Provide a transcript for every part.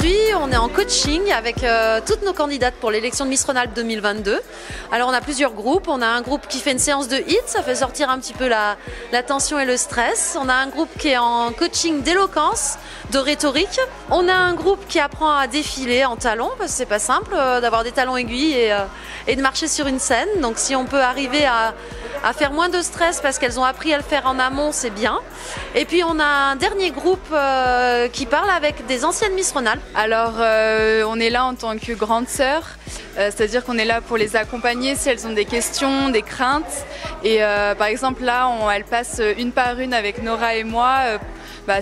Aujourd'hui, on est en coaching avec toutes nos candidates pour l'élection de Miss Rhône-Alpes 2022. Alors on a plusieurs groupes. On a un groupe qui fait une séance de HIIT, ça fait sortir un petit peu la tension et le stress. On a un groupe qui est en coaching d'éloquence, de rhétorique. On a un groupe qui apprend à défiler en talons, parce que c'est pas simple d'avoir des talons aiguilles et de marcher sur une scène. Donc si on peut arriver à faire moins de stress parce qu'elles ont appris à le faire en amont, c'est bien. Et puis on a un dernier groupe qui parle avec des anciennes Miss Rhône-Alpes. Alors on est là en tant que grande sœur, c'est-à-dire qu'on est là pour les accompagner si elles ont des questions, des craintes. Et par exemple là, elles passent une par une avec Nora et moi.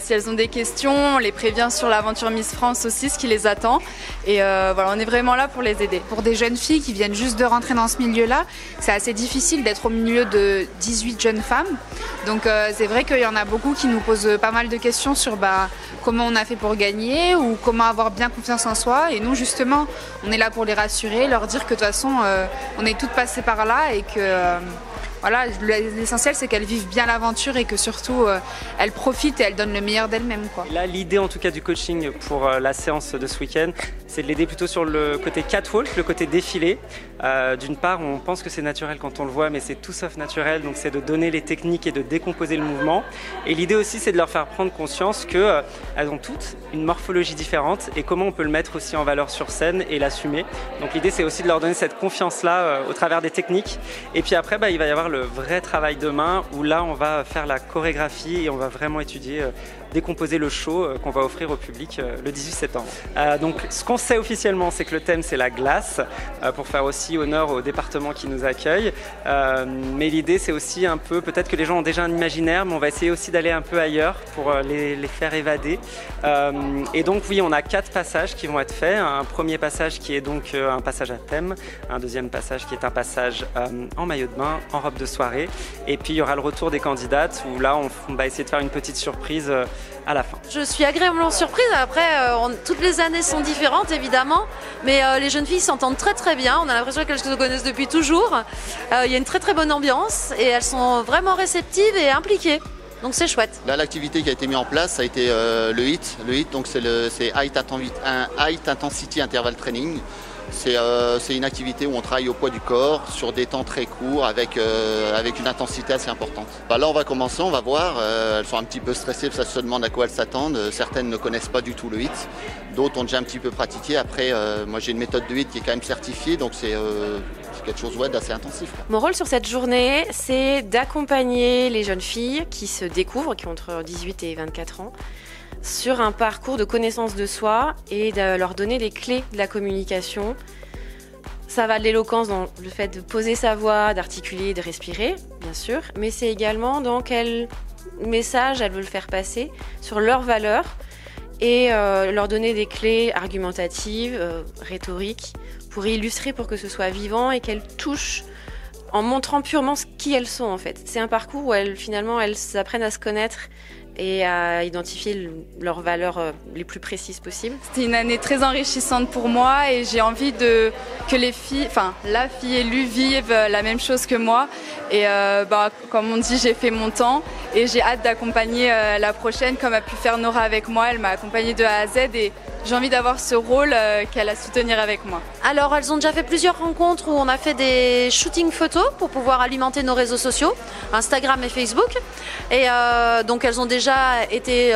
Si elles ont des questions, on les prévient sur l'aventure Miss France aussi, ce qui les attend. Et voilà, on est vraiment là pour les aider. Pour des jeunes filles qui viennent juste de rentrer dans ce milieu-là, c'est assez difficile d'être au milieu de 18 jeunes femmes. Donc c'est vrai qu'il y en a beaucoup qui nous posent pas mal de questions sur comment on a fait pour gagner ou comment avoir bien confiance en soi. Et nous justement, on est là pour les rassurer, leur dire que de toute façon, on est toutes passées par là et que... Voilà, l'essentiel c'est qu'elles vivent bien l'aventure et que surtout elles profitent et elles donnent le meilleur d'elles-mêmes. Là, l'idée en tout cas du coaching pour la séance de ce week-end, c'est de l'aider plutôt sur le côté catwalk, le côté défilé. D'une part, on pense que c'est naturel quand on le voit, mais c'est tout sauf naturel, donc c'est de donner les techniques et de décomposer le mouvement. Et l'idée aussi, c'est de leur faire prendre conscience qu'elles ont toutes une morphologie différente et comment on peut le mettre aussi en valeur sur scène et l'assumer. Donc l'idée, c'est aussi de leur donner cette confiance-là au travers des techniques. Et puis après, il va y avoir le vrai travail demain où là, on va faire la chorégraphie et on va vraiment étudier, décomposer le show qu'on va offrir au public le 18 septembre. Donc ce qu'on sait officiellement, c'est que le thème c'est la glace, pour faire aussi honneur au département qui nous accueille. Mais l'idée c'est aussi un peu, peut-être que les gens ont déjà un imaginaire, mais on va essayer aussi d'aller un peu ailleurs pour les faire évader. Et donc oui, on a 4 passages qui vont être faits. Un premier passage qui est donc un passage à thème, un deuxième passage qui est un passage en maillot de bain, en robe de soirée. Et puis il y aura le retour des candidates où là on va essayer de faire une petite surprise à la fin. Je suis agréablement surprise. Après, toutes les années sont différentes évidemment, mais les jeunes filles s'entendent très très bien. On a l'impression qu'elles se connaissent depuis toujours. Il y a une très très bonne ambiance et elles sont vraiment réceptives et impliquées. Donc c'est chouette. Là, l'activité qui a été mise en place, ça a été le HIIT. Le HIIT, donc c'est Height Intensity Interval Training. C'est une activité où on travaille au poids du corps sur des temps très courts avec une intensité assez importante. Là on va commencer, on va voir, elles sont un petit peu stressées parce qu'elles se demandent à quoi elles s'attendent. Certaines ne connaissent pas du tout le HIIT, d'autres ont déjà un petit peu pratiqué. Après moi j'ai une méthode de HIIT qui est quand même certifiée, donc c'est quelque chose d'assez intensif. Mon rôle sur cette journée, c'est d'accompagner les jeunes filles qui se découvrent, qui ont entre 18 et 24 ans, sur un parcours de connaissance de soi et de leur donner les clés de la communication. Ça va de l'éloquence dans le fait de poser sa voix, d'articuler, de respirer, bien sûr, mais c'est également dans quel message elles veulent faire passer sur leurs valeurs et leur donner des clés argumentatives, rhétoriques, pour illustrer, pour que ce soit vivant et qu'elles touchent en montrant purement qui elles sont en fait. C'est un parcours où elles apprennent à se connaître et à identifier leurs valeurs les plus précises possibles. C'était une année très enrichissante pour moi et j'ai envie que les filles, la fille élue vive la même chose que moi. Et comme on dit, j'ai fait mon temps et j'ai hâte d'accompagner la prochaine comme a pu faire Nora avec moi. Elle m'a accompagnée de A à Z et j'ai envie d'avoir ce rôle qu'elle a su tenir avec moi. Alors elles ont déjà fait plusieurs rencontres où on a fait des shootings photos pour pouvoir alimenter nos réseaux sociaux, Instagram et Facebook. Et donc elles ont déjà été...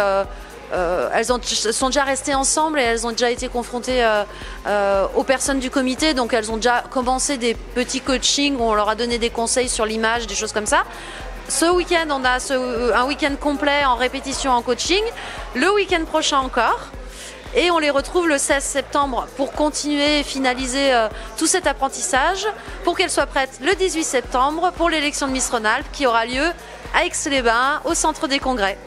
sont déjà restées ensemble et elles ont déjà été confrontées aux personnes du comité, donc elles ont déjà commencé des petits coachings où on leur a donné des conseils sur l'image, des choses comme ça. Ce week-end, on a un week-end complet en répétition en coaching, le week-end prochain encore. Et on les retrouve le 16 septembre pour continuer et finaliser tout cet apprentissage pour qu'elles soient prêtes le 18 septembre pour l'élection de Miss Rhône-Alpes qui aura lieu à Aix-les-Bains au centre des congrès.